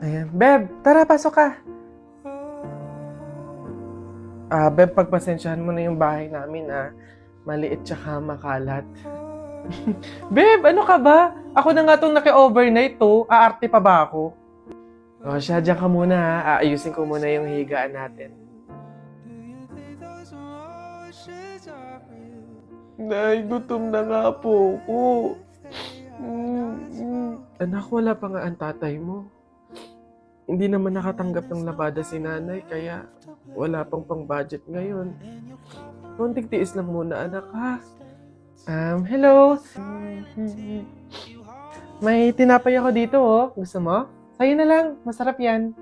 Ayan. Beb, tara, pasok ka. Beb, pagpasensyahan mo na yung bahay namin, maliit tsaka makalat. Beb, ano ka ba? Ako na nga itong naki-overnight to. Aarte pa ba ako? O siya, dyan ka muna ha. Aayusin ko muna yung higaan natin. Nay, gutom na nga po ako. Anak, wala pa nga ang tatay mo. Hindi naman nakatanggap ng labada si nanay, kaya wala pang pang-budget ngayon. Konting tiis lang muna, anak, ha? Hello? May tinapay ako dito, oh. Gusto mo? Sa'yo na lang. Masarap yan.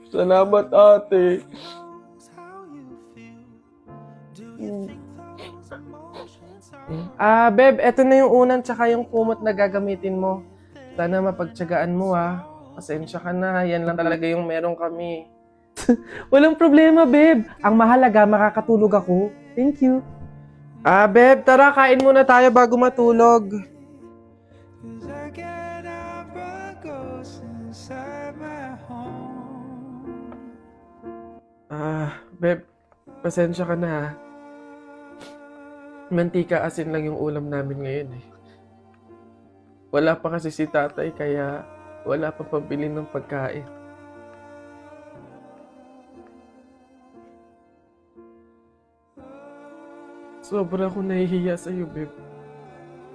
Salamat, ate. Beb, eto na yung unan tsaka yung kumot na gagamitin mo. Sana mapagtyagaan mo, ha. Pasensya ka na. Yan lang talaga yung meron kami. Walang problema, Beb. Ang mahalaga, makakatulog ako. Thank you. Beb, tara, kain muna tayo bago matulog. Beb, pasensya ka na, ha. Mantika asin lang yung ulam namin ngayon, eh. Wala pa kasi si tatay, kaya wala pa pambili ng pagkain. Sobra akong nahihiya sa'yo, Beb.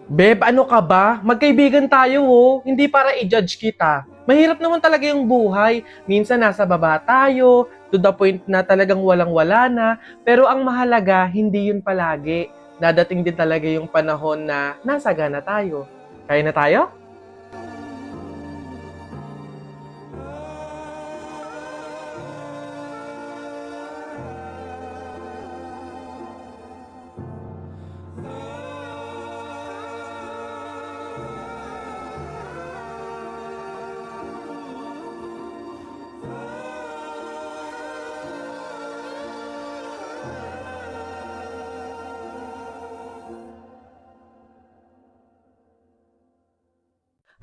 Beb, ano ka ba? Magkaibigan tayo, oh. Hindi para i-judge kita. Mahirap naman talaga yung buhay. Minsan nasa baba tayo, to the point na talagang walang-wala na. Pero ang mahalaga, hindi yun palagi. Dadating din talaga yung panahon na nasagana tayo. Kaya na tayo?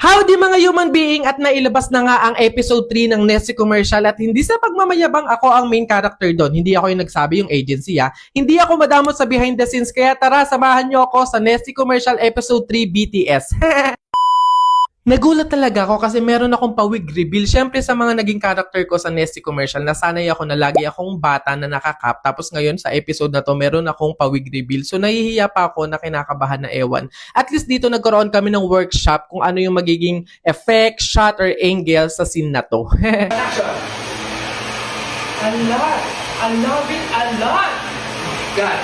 Howdy mga human being, at nailabas na nga ang episode 3 ng Nessie Commercial, at hindi sa pagmamayabang ako ang main character doon. Hindi ako yung nagsabi, yung agency, ha. Hindi ako madamot sa behind the scenes, kaya tara samahan nyo ako sa Nessie Commercial episode 3 BTS. Nagulat talaga ako kasi meron akong pa-wig reveal. Siyempre sa mga naging character ko sa Nessie Commercial, nasanay ako na lagi akong bata na nakakap. Tapos ngayon sa episode na to, meron akong pa-wig reveal. So nahihiya pa ako na kinakabahan na ewan. At least dito nagkaroon kami ng workshop kung ano yung magiging effect, shot, or angle sa scene na to. A lot. I love it a lot. God.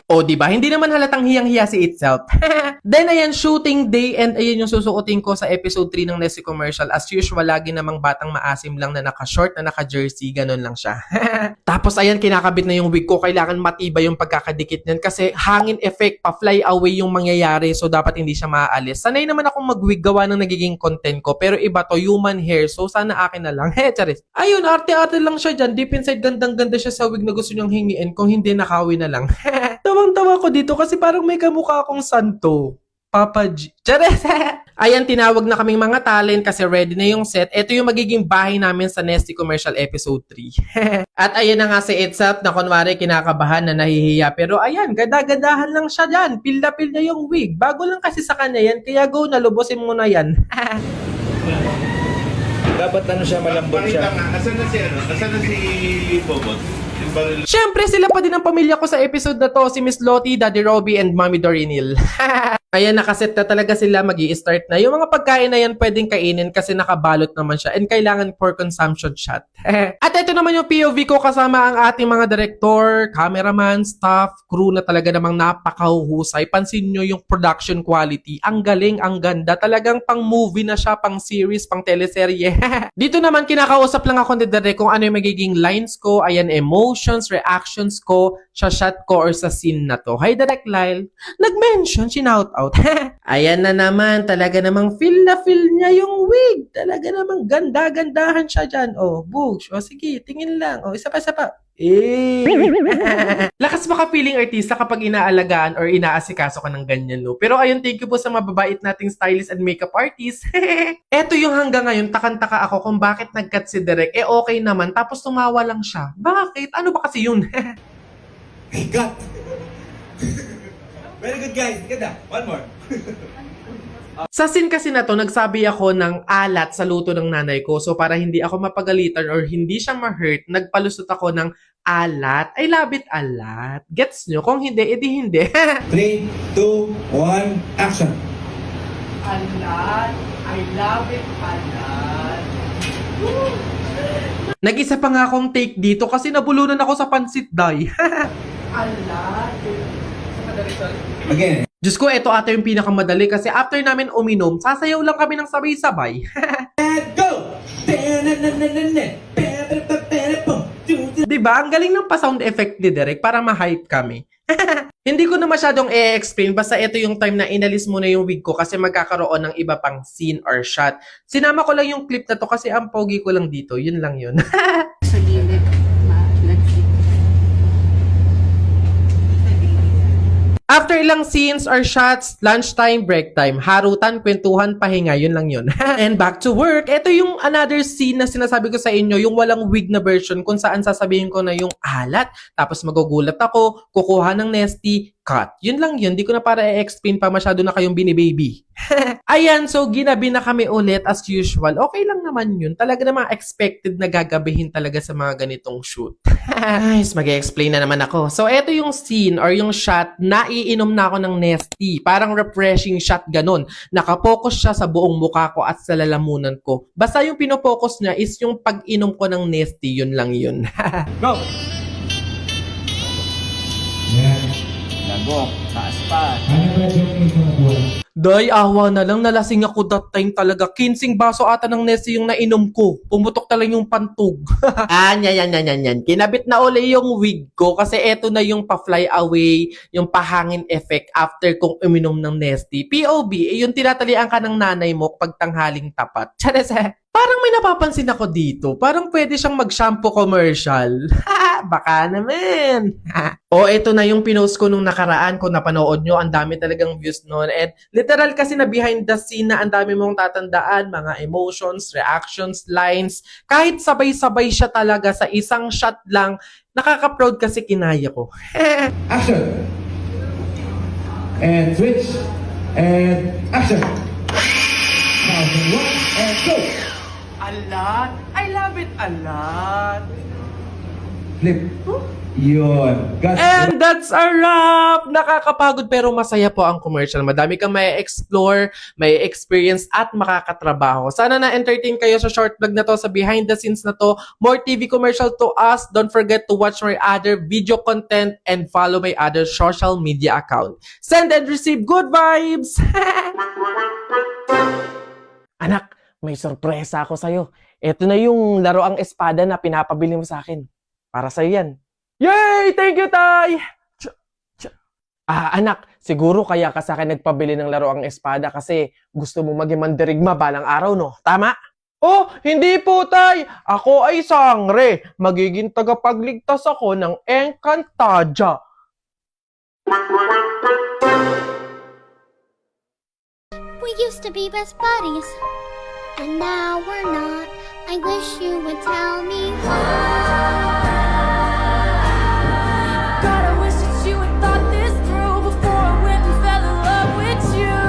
O, diba? Hindi naman halatang hiyang-hiya si itself. Then, ayan, shooting day, and ayan yung susukutin ko sa episode 3 ng Nessie Commercial. As usual, lagi namang batang maasim lang na naka-short, na naka-jersey, ganun lang siya. Tapos, ayan, kinakabit na yung wig ko. Kailangan matibay yung pagkakadikit niyan kasi hangin effect, pa-fly away yung mangyayari, so dapat hindi siya maaalis. Sanay naman akong mag-wig gawa ng nagiging content ko, pero iba to, human hair, so sana akin na lang. Charis. Ayun, arte-arte lang siya dyan. Deep inside, gandang-ganda siya sa wig na gusto niyang hingiin. Kung hindi, nakawi na lang. Tawang-tawa ko dito kasi parang may kamukha akong santo. Papa G. Chares! Ayan, tinawag na kaming mga talent kasi ready na yung set. Ito yung magiging bahay namin sa Nessie Commercial episode 3. At ayan na nga si Itsap na kunwari kinakabahan na nahihiya. Pero ayan, gada-gadahan lang siya dyan. Pil na yung wig. Bago lang kasi sa kanya yan. Kaya go na, lubosin mo na yan. Dapat ano siya, malambot Pakita siya. nga, asan na si ano? Asan na si Bobot? Yung baril. Siyempre, sila pa din ang pamilya ko sa episode na to, si Miss Lottie, Daddy Robbie, and Mommy Dorinil. Ayan, nakaset na talaga sila, mag-i-start na. Yung mga pagkain na yan pwedeng kainin kasi nakabalot naman siya and kailangan for consumption shot. At ito naman yung POV ko kasama ang ating mga director, cameraman, staff, crew na talaga namang napakahuhusay. Pansin nyo yung production quality. Ang galing, ang ganda. Talagang pang movie na siya, pang series, pang teleserye. Dito naman, kinakausap lang ako ni Direk kung ano yung magiging lines ko, ayan, emotions, reactions ko, sa shot ko or sa scene na to. Hi, Direk Lyle. Nag-mention, shinout out. Ayan na naman, talaga namang feel na feel niya yung wig. Talaga namang ganda-gandahan siya dyan. Oh, Bugs. Oh, sige, tingin lang. Oh, isa pa, isa pa. Eh. Lakas makapiling artista kapag inaalagaan or inaasikaso ka ng ganyan, no? Pero ayun, thank you po sa mababait nating stylist and makeup artist. Eto yung hanggang ngayon, takang-taka ako kung bakit nag-cut si Derek. Eh okay naman, tapos tumawa lang siya. Bakit? Ano ba kasi yun? Hey, cut! Very good, guys. Ganda. One more. Sa scene kasi na to, nagsabi ako ng alat sa luto ng nanay ko. So para hindi ako mapagalitan or hindi siya ma-hurt, nagpalusot ako ng alat. I love it, alat. Gets nyo? Kung hindi, edi hindi. 3, 2, 1, action! Alat. I love it, alat. Nag-isa pa nga akong take dito kasi nabulunan ako sa pansit day. Alat. Again. Diyos ko, ito ata yung pinakamadali kasi after namin uminom, sasayaw lang kami ng sabay-sabay. And go! Diba? Ang galing ng pa-sound effect ni Derek para ma-hype kami. Hindi ko na masyadong i-explain, basta ito yung time na inalis muna yung wig ko kasi magkakaroon ng iba pang scene or shot. Sinama ko lang yung clip na to kasi ang pogi ko lang dito. Yun lang yun. Sa gilid, malagkit. After ilang scenes or shots, lunchtime, break time, harutan, kwentuhan, pahinga, yun lang yun. And back to work. Ito yung another scene na sinasabi ko sa inyo, yung walang wig na version kung saan sasabihin ko na yung alat, tapos magugulat ako, kukuha ng nesty, cut. Yun lang yun. Di ko na para i-explain pa, masyado na kayong binibaby. Ayan, so ginabi na kami ulit as usual. Okay lang naman yun. Talaga namang expected na gagabihin talaga sa mga ganitong shoot. Guys, mag-explain na naman ako. So, eto yung scene or yung shot na iinom na ako ng nesty. Parang refreshing shot ganun. Nakapokus siya sa buong mukha ko at sa lalamunan ko. Basta yung pinopokus niya is yung pag-inom ko ng nesty. Yun lang yun. Go! Lagok, sa aspat. Day, awa na lang. Nalasing ako that time talaga. 15 baso ata ng Nessie yung nainom ko. Pumutok talaga yung pantog. Yan. Kinabit na uli yung wig ko kasi eto na yung pa-fly away, yung pahangin effect after kong uminom ng Nesty. POV, yung tinatalian ka ng nanay mo pag tanghaling tapat. Chares, parang may napapansin ako dito. Parang pwede siyang mag-shampoo commercial. Baka naman. O, ito na yung pinost ko nung nakaraan. Kung napanood nyo, ang dami talagang views nun. And literal kasi na behind the scene na ang dami mong tatandaan, mga emotions, reactions, lines. Kahit sabay-sabay siya talaga sa isang shot lang, nakaka-proud kasi kinaya ko. Action! And switch. And action! Now, one, and go! Alat. I love it, alat. Flip. Yun. Got And that's a wrap! Nakakapagod pero masaya po ang commercial. Madami kang may explore, may experience at makakatrabaho. Sana na-entertain kayo sa short vlog na to, sa behind the scenes na to. More TV commercial to us. Don't forget to watch my other video content and follow my other social media account. Send and receive good vibes! Anak, may sorpresa ako sa'yo. Ito na yung laroang espada na pinapabili mo sa akin. Para sa'yo yan. Yay! Thank you, Tay! Anak, siguro kaya ka sa akin nagpabili ng laroang espada kasi gusto mo maging mandirigma balang araw, no? Tama? Oh, hindi po, Tay! Ako ay sangre. Magiging tagapagligtas ako ng Encantadia. We used to be best buddies, and now we're not. I wish you would tell me why. God, I wish that you had thought this through before I went and fell in love with you.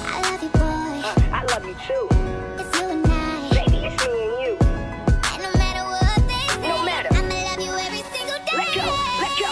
I love you, boy. I love you too. It's you and I. Baby, it's me and you. And no matter what they say, No matter. I'ma love you every single day. Let go, let go.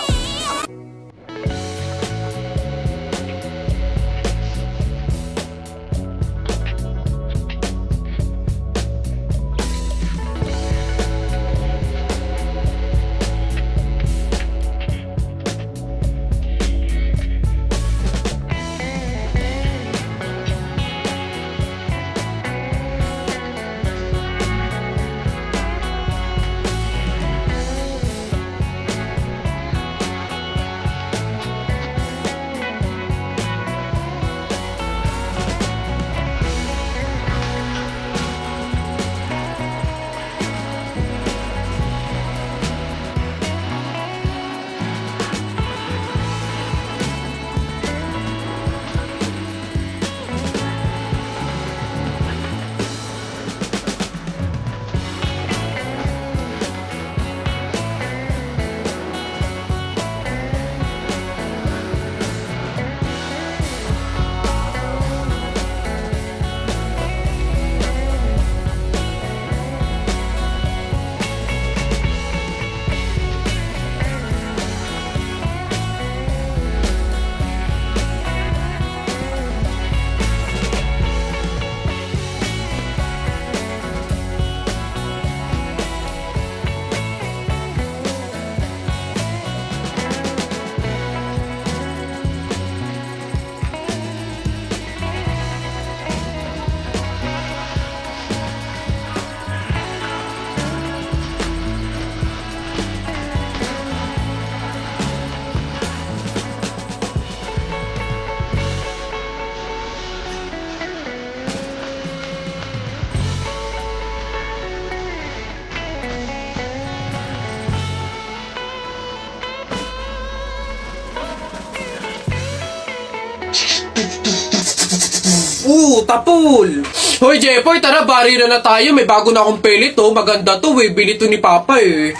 Tapul! Hoy, Jepoy, tara, bari na tayo. May bago na akong pellet, oh. Maganda to, eh. Bili to ni Papa, eh.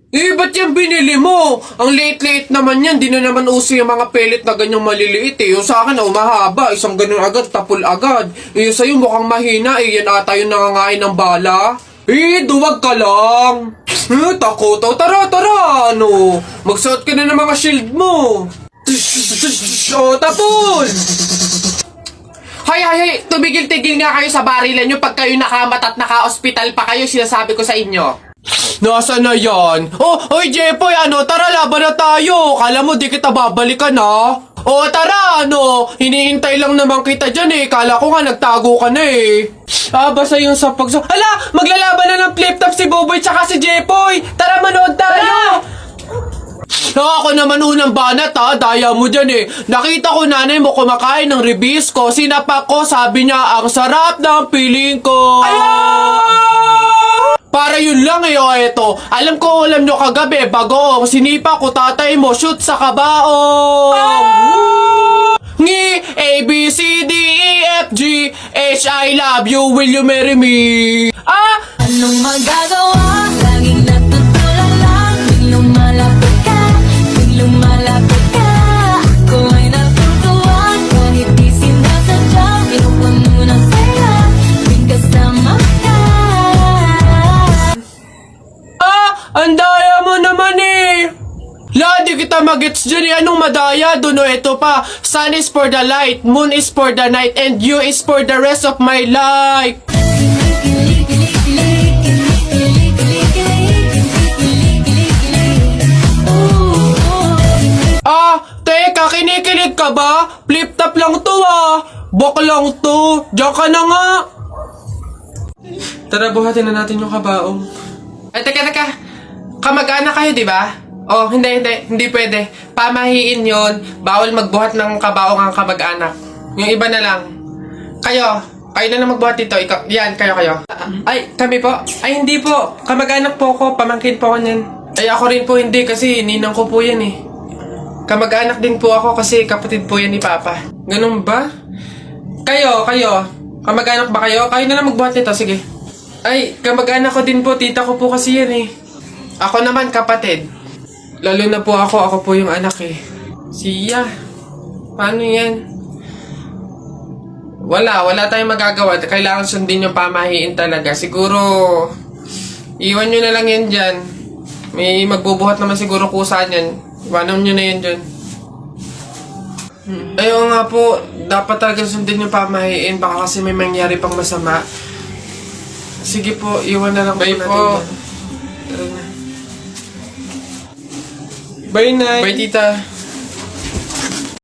Ba't yan binili mo? Ang liit-liit naman yan. Di na naman uso yung mga pellet na ganyang maliliit, eh. Yung sa akin, mahaba. Isang ganun agad, tapul agad. Yung sa'yo mukhang mahina, eh. Yan ata yung nangangain ng bala. Duwag ka lang. Takot. Tara. Ano? Magsuot ka na ng mga shield mo. Tapul! Hay, tumigil-tigil nga kayo sa barilan nyo pag kayo nakamat at naka-hospital pa kayo, sinasabi ko sa inyo. Nasaan na yan? Hoy, Jepoy, tara, laban na tayo. Kala mo, di kita babalikan, ha? Tara, hinihintay lang naman kita dyan, eh. Kala ko nga, nagtago ka na, eh. Basta yung sa Hala, maglalaban na ng flip-top si Boboy tsaka si Jepoy. Tara, manood tayo. Ako naman unang banat, ha? Daya mo dyan, eh. Nakita ko nanay mo kumakain ng ribisco. Sinapak ko, sabi niya, ang sarap ng piling ko. Para yun lang, eh. Eto. Alam nyo kagabi, bagoong sinipa ko tatay mo, shoot sa kabaong. Ngi, A, B, C, D, E, F, G, H, I love you, will you marry me? Anong magagawa? Laging natutulala. Tuwing lumalapit ka, ako ay natutuwa. Kahit di sinasadya, pinupuno ng saya tuwing kasama ka. Ang daya mo naman, eh. Di kita magets dyan, eh. Anong madaya? Doon, ito pa. Sun is for the light, moon is for the night, and you is for the rest of my life. Teka, kinikilig ka ba? Flip-top lang to, Bok lang to. Diyan ka na nga. Tara, buhatin na natin yung kabaong. Teka. Kamag-anak kayo, di ba? Hindi pwede. Pamahiin yon. Bawal magbuhat ng kabaong ang kamag-anak. Yung iba na lang. Kayo na lang magbuhat dito. Yan, kayo. Ay, kami po? Ay, hindi po. Kamag-anak po ako. Pamangkin po ako niyan. Ay, ako rin po hindi kasi ninang ko po yan, eh. Kamag-anak din po ako kasi kapatid po yan ni Papa. Ganun ba? Kayo. Kamag-anak ba kayo? Kayo na lang magbuhat nito, sige. Ay, kamag-anak ko din po. Tita ko po kasi yan, eh. Ako naman, kapatid. Lalo na po ako po yung anak, eh. Siya. Paano yan? Wala tayong magagawa. Kailangan sundin yung pamahiin talaga. Siguro, iwan nyo na lang yan dyan. May magbubuhat naman siguro kusa niyan. Iwanan nyo na yan dyan. Ayaw nga po, dapat talaga sundin yung pamahiin. Baka kasi may mangyari pang masama. Sige po, iwan na lang po natin. Po. Tara na. Bye, Nay. Bye, Tita.